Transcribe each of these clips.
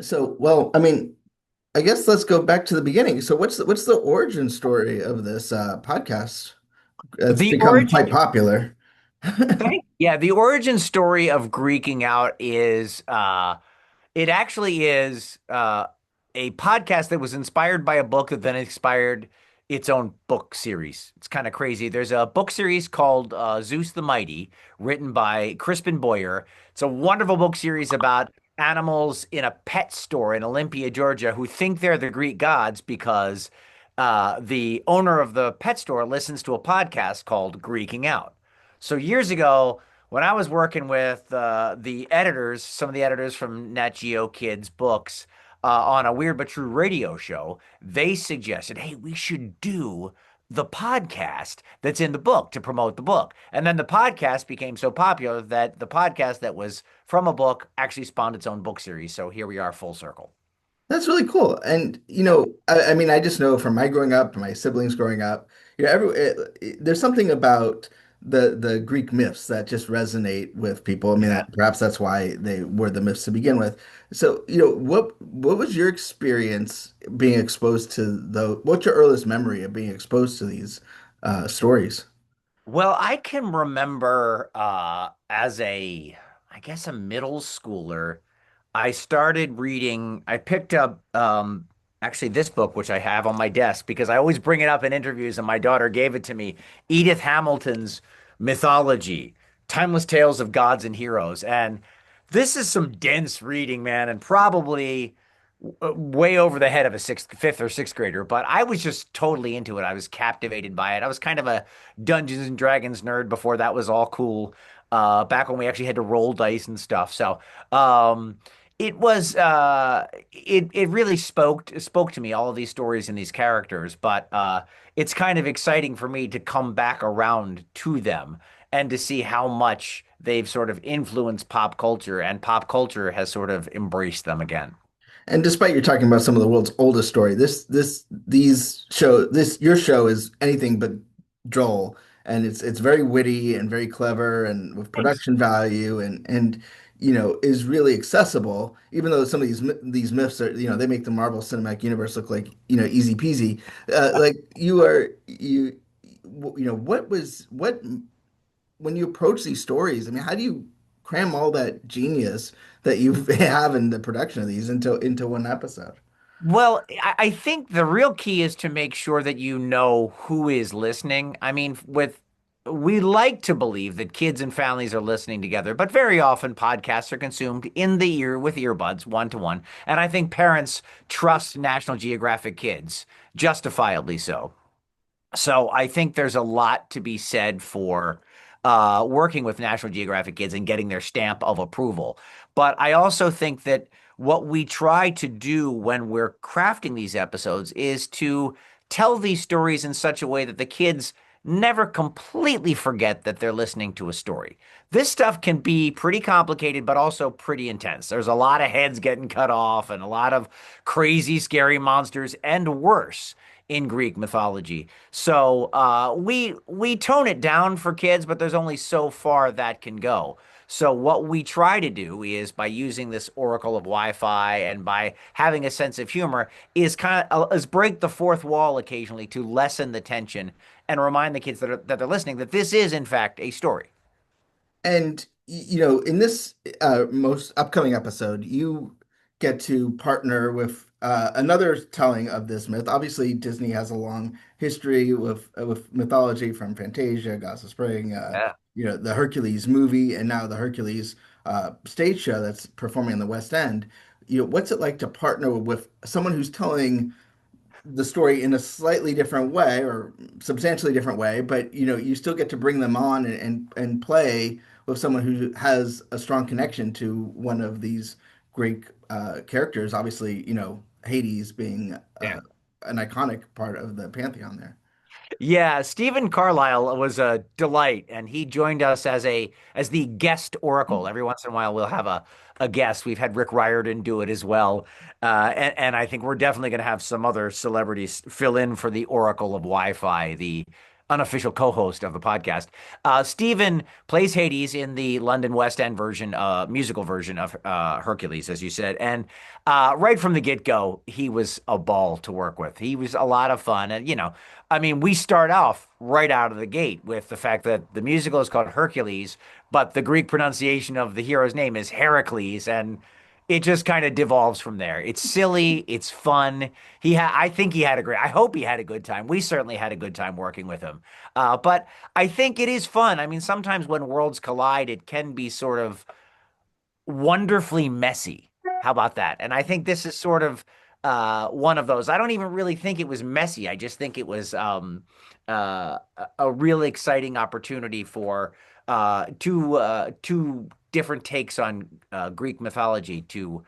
So, well, I mean, I guess let's go back to the beginning. So, what's the origin story of this podcast? It's The become origin, quite popular. yeah, the origin story of Greeking Out is it actually is a podcast that was inspired by a book that then inspired its own book series. It's kind of crazy. There's a book series called Zeus the Mighty, written by Crispin Boyer. It's a wonderful book series about animals in a pet store in Olympia, Georgia, who think they're the Greek gods because the owner of the pet store listens to a podcast called Greeking Out. So years ago, when I was working with the editors, some of the editors from Nat Geo Kids books on a Weird But True radio show, they suggested, hey, we should do the podcast that's in the book to promote the book. And then the podcast became so popular that the podcast that was from a book actually spawned its own book series. So here we are, full circle. That's really cool. And I mean, I just know from my growing up, my siblings growing up, there's something about the Greek myths that just resonate with people. I mean, Yeah. perhaps that's why they were the myths to begin with. So, what was your experience being exposed to what's your earliest memory of being exposed to these stories? Well, I can remember as I guess a middle schooler, I started reading, I picked up actually this book, which I have on my desk because I always bring it up in interviews, and my daughter gave it to me, Edith Hamilton's Mythology, Timeless Tales of Gods and Heroes. And this is some dense reading, man, and probably way over the head of a fifth or sixth grader, but I was just totally into it. I was captivated by it. I was kind of a Dungeons and Dragons nerd before that was all cool. Back when we actually had to roll dice and stuff. So, it was it really spoke to me, all of these stories and these characters, but it's kind of exciting for me to come back around to them and to see how much they've sort of influenced pop culture, and pop culture has sort of embraced them again. And despite you're talking about some of the world's oldest story, your show is anything but droll, and it's very witty and very clever and with Thanks. production value and is really accessible. Even though some of these myths are they make the Marvel Cinematic Universe look like easy peasy. Like what when you approach these stories, I mean, how do you cram all that genius that you have in the production of these into one episode? Well, I think the real key is to make sure that you know who is listening. I mean, we like to believe that kids and families are listening together, but very often podcasts are consumed in the ear with earbuds, one to one. And I think parents trust National Geographic Kids, justifiably so. So I think there's a lot to be said for working with National Geographic Kids and getting their stamp of approval. But I also think that what we try to do when we're crafting these episodes is to tell these stories in such a way that the kids never completely forget that they're listening to a story. This stuff can be pretty complicated, but also pretty intense. There's a lot of heads getting cut off and a lot of crazy, scary monsters and worse in Greek mythology. So we tone it down for kids, but there's only so far that can go. So what we try to do is by using this oracle of Wi-Fi and by having a sense of humor is is break the fourth wall occasionally to lessen the tension and remind the kids that they're listening that this is in fact a story. And in this most upcoming episode, you get to partner with another telling of this myth. Obviously, Disney has a long history with mythology from Fantasia, Gods of Spring, Yeah. the Hercules movie, and now the Hercules stage show that's performing in the West End. What's it like to partner with someone who's telling the story in a slightly different way or substantially different way, but you still get to bring them on and play with someone who has a strong connection to one of these great characters. Obviously, Hades being Yeah. an iconic part of the pantheon there. Yeah, Stephen Carlisle was a delight, and he joined us as the guest oracle. Every once in a while, we'll have a guest. We've had Rick Riordan do it as well, and I think we're definitely going to have some other celebrities fill in for the oracle of Wi-Fi, the unofficial co-host of the podcast. Stephen plays Hades in the London West End version, musical version of Hercules, as you said. And right from the get-go, he was a ball to work with. He was a lot of fun. And, I mean, we start off right out of the gate with the fact that the musical is called Hercules, but the Greek pronunciation of the hero's name is Heracles. And it just kind of devolves from there. It's silly, it's fun. I think he had a great, I hope he had a good time. We certainly had a good time working with him. But I think it is fun. I mean, sometimes when worlds collide, it can be sort of wonderfully messy. How about that? And I think this is sort of one of those. I don't even really think it was messy. I just think it was a really exciting opportunity for two different takes on Greek mythology to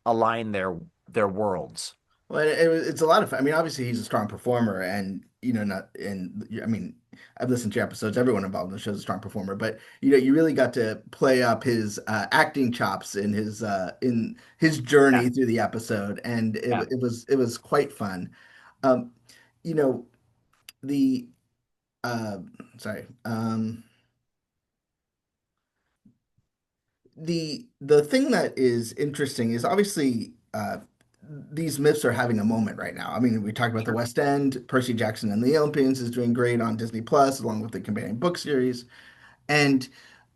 align their worlds. Well, it's a lot of fun. I mean, obviously he's a strong performer, and not and I mean, I've listened to your episodes. Everyone involved in the show is a strong performer, but you really got to play up his acting chops in his Yeah, journey through the episode, and yeah. it was quite fun. Um, you know the uh, sorry. The thing that is interesting is obviously these myths are having a moment right now. I mean, we talked about the Sure. West End. Percy Jackson and the Olympians is doing great on Disney Plus, along with the companion book series. And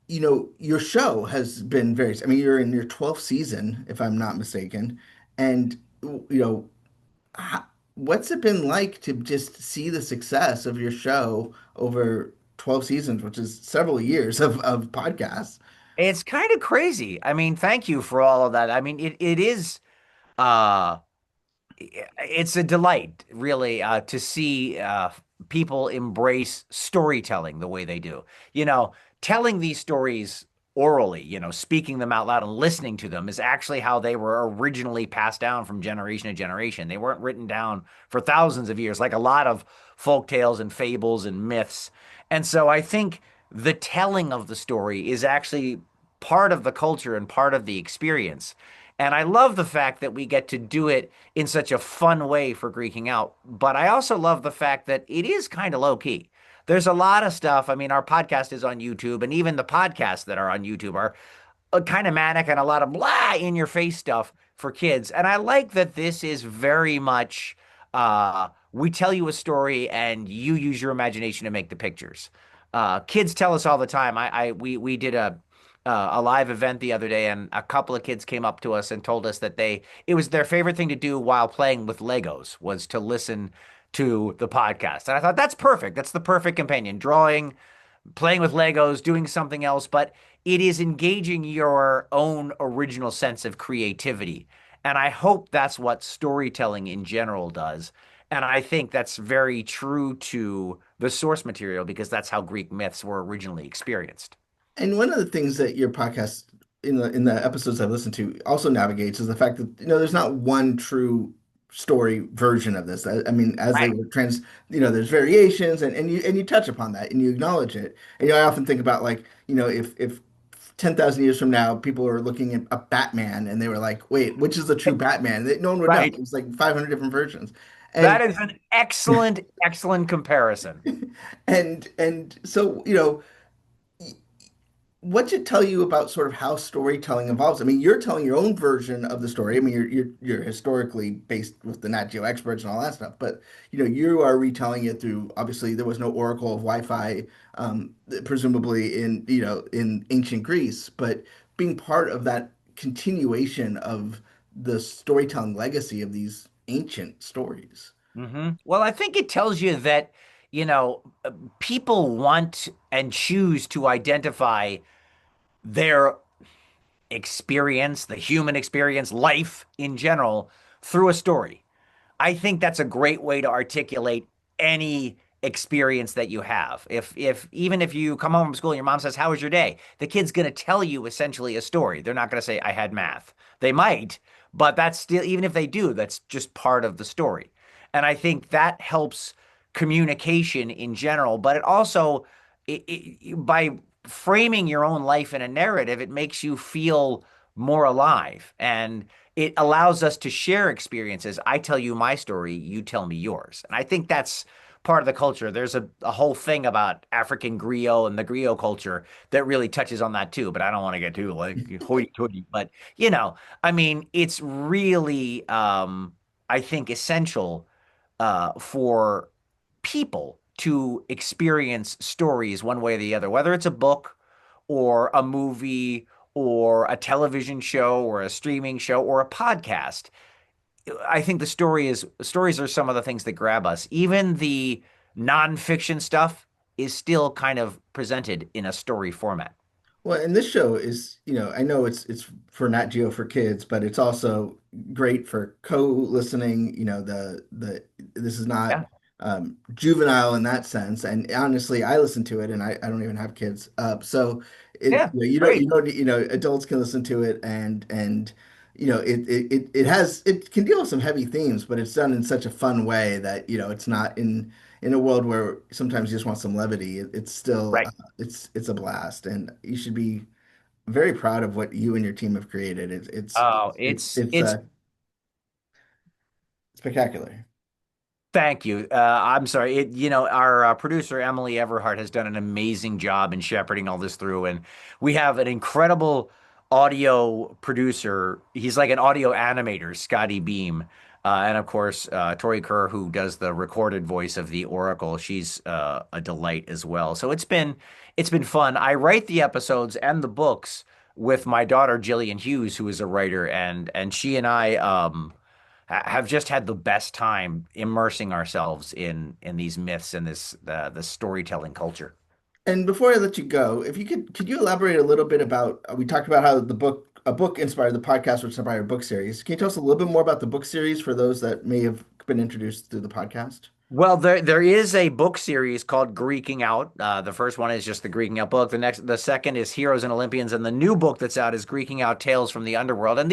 your show has been very. I mean, you're in your 12th season, if I'm not mistaken. And ho- what's it been like to just see the success of your show over 12 seasons, which is several years of podcasts? It's kind of crazy. I mean, thank you for all of that. I mean, it is uh it's a delight, really, to see people embrace storytelling the way they do. You know, telling these stories orally, speaking them out loud and listening to them is actually how they were originally passed down from generation to generation. They weren't written down for thousands of years, like a lot of folk tales and fables and myths. And so I think the telling of the story is actually part of the culture and part of the experience. And I love the fact that we get to do it in such a fun way for Greeking Out. But I also love the fact that it is kind of low key. There's a lot of stuff. I mean, our podcast is on YouTube, and even the podcasts that are on YouTube are kind of manic and a lot of blah in your face stuff for kids. And I like that this is very much we tell you a story and you use your imagination to make the pictures. Kids tell us all the time. We did a live event the other day, and a couple of kids came up to us and told us that it was their favorite thing to do while playing with Legos was to listen to the podcast. And I thought that's perfect. That's the perfect companion. Drawing, playing with Legos, doing something else, but it is engaging your own original sense of creativity. And I hope that's what storytelling in general does. And I think that's very true to the source material because that's how Greek myths were originally experienced. And one of the things that your podcast in the episodes I've listened to also navigates is the fact that there's not one true story version of this. I mean, as they Right. were there's variations, and you touch upon that and you acknowledge it. And I often think about, like, if 10,000 years from now people are looking at a Batman and they were like, wait, which is the true Batman? No one would know. Right. There's like 500 different versions. That And is an excellent, excellent comparison. and so, what's it tell you about sort of how storytelling evolves? I mean, you're telling your own version of the story. I mean, you're historically based with the Nat Geo experts and all that stuff, but you are retelling it through. Obviously, there was no oracle of Wi-Fi, presumably in ancient Greece, but being part of that continuation of the storytelling legacy of these ancient stories. Well, I think it tells you that, you know, people want and choose to identify their experience, the human experience, life in general, through a story. I think that's a great way to articulate any experience that you have. If even if you come home from school and your mom says, "How was your day?" The kid's going to tell you essentially a story. They're not going to say, "I had math." They might, but that's still, even if they do, that's just part of the story. And I think that helps communication in general, but it also by framing your own life in a narrative, it makes you feel more alive, and it allows us to share experiences. I tell you my story, you tell me yours. And I think that's part of the culture. There's a whole thing about African griot and the griot culture that really touches on that too. But I don't want to get too like hoity-toity. But I mean, it's really, I think, essential for people to experience stories one way or the other, whether it's a book or a movie or a television show or a streaming show or a podcast. I think stories are some of the things that grab us. Even the nonfiction stuff is still kind of presented in a story format. Well, and this show is, I know it's for Nat Geo for kids, but it's also great for co-listening. The this is not Yeah. juvenile in that sense. And honestly, I listen to it, and I don't even have kids. So Yeah. Great. adults can listen to it, and it can deal with some heavy themes, but it's done in such a fun way that it's not in a world where sometimes you just want some levity. It's still Right. it's a blast, and you should be very proud of what you and your team have created. Oh, It's it's spectacular. Thank you. I'm sorry. Our producer Emily Everhart has done an amazing job in shepherding all this through, and we have an incredible audio producer. He's like an audio animator, Scotty Beam, and of course Tori Kerr, who does the recorded voice of the Oracle. She's a delight as well. So it's been fun. I write the episodes and the books with my daughter Jillian Hughes, who is a writer, and she and I. Have just had the best time immersing ourselves in these myths and the storytelling culture. And before I let you go, if you could you elaborate a little bit about, we talked about how a book inspired the podcast, which inspired a book series. Can you tell us a little bit more about the book series for those that may have been introduced through the podcast? Well, there is a book series called Greeking Out. The first one is just the Greeking Out book. The second is Heroes and Olympians, and the new book that's out is Greeking Out Tales from the Underworld. And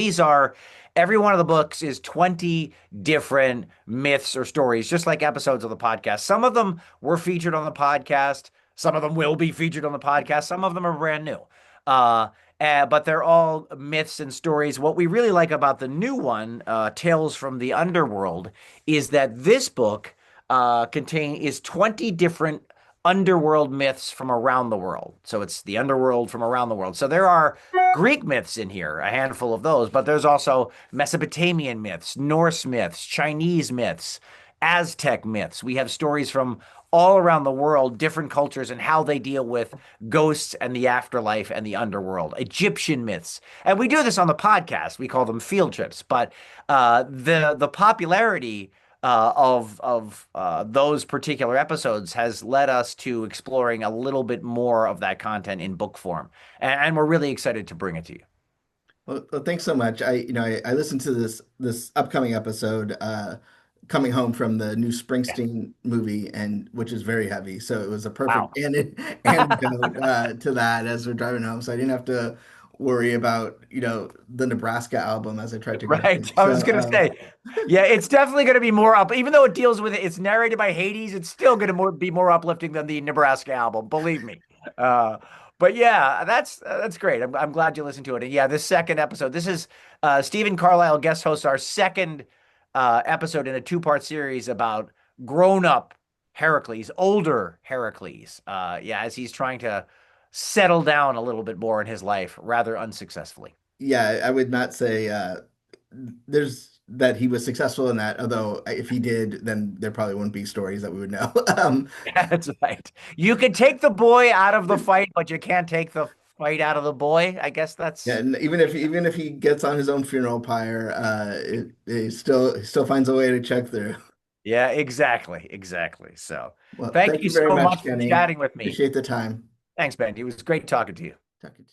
every one of the books is 20 different myths or stories, just like episodes of the podcast. Some of them were featured on the podcast. Some of them will be featured on the podcast. Some of them are brand new. Uh, but they're all myths and stories. What we really like about the new one, Tales from the Underworld, is that this book is 20 different underworld myths from around the world. So it's the underworld from around the world. So there are Greek myths in here, a handful of those, but there's also Mesopotamian myths, Norse myths, Chinese myths, Aztec myths. We have stories from all around the world, different cultures and how they deal with ghosts and the afterlife and the underworld, Egyptian myths. And we do this on the podcast. We call them field trips, but the popularity of those particular episodes has led us to exploring a little bit more of that content in book form, and we're really excited to bring it to you. Well, thanks so much. I listened to this upcoming episode, coming home from the new Yeah. Springsteen movie, and which is very heavy. So it was a perfect Wow. antidote to that as we're driving home. So I didn't have to worry about, the Nebraska album as I tried to go Right. home. I was So gonna say, yeah, it's definitely gonna be more up. Even though it deals with it, it's narrated by Hades. It's still gonna be more uplifting than the Nebraska album. Believe me. Uh, but yeah, that's great. I'm glad you listened to it. And yeah, this second episode, this is Stephen Carlisle guest hosts our second episode in a two-part series about grown-up Heracles, older Heracles. Yeah, as he's trying to settle down a little bit more in his life, rather unsuccessfully. yeah, I would not say there's that he was successful in that. Although if he did, then there probably wouldn't be stories that we would know. That's right. You can take the boy out of the fight, but you can't take the fight out of the boy. I guess Yeah, that's, and even if he gets on his own funeral pyre, it still finds a way to check through. yeah, exactly. Exactly. So Well, thank thank you you very so much, much for Kenny. chatting with me. Appreciate the time. Thanks, Benji. It was great talking to you. Talking to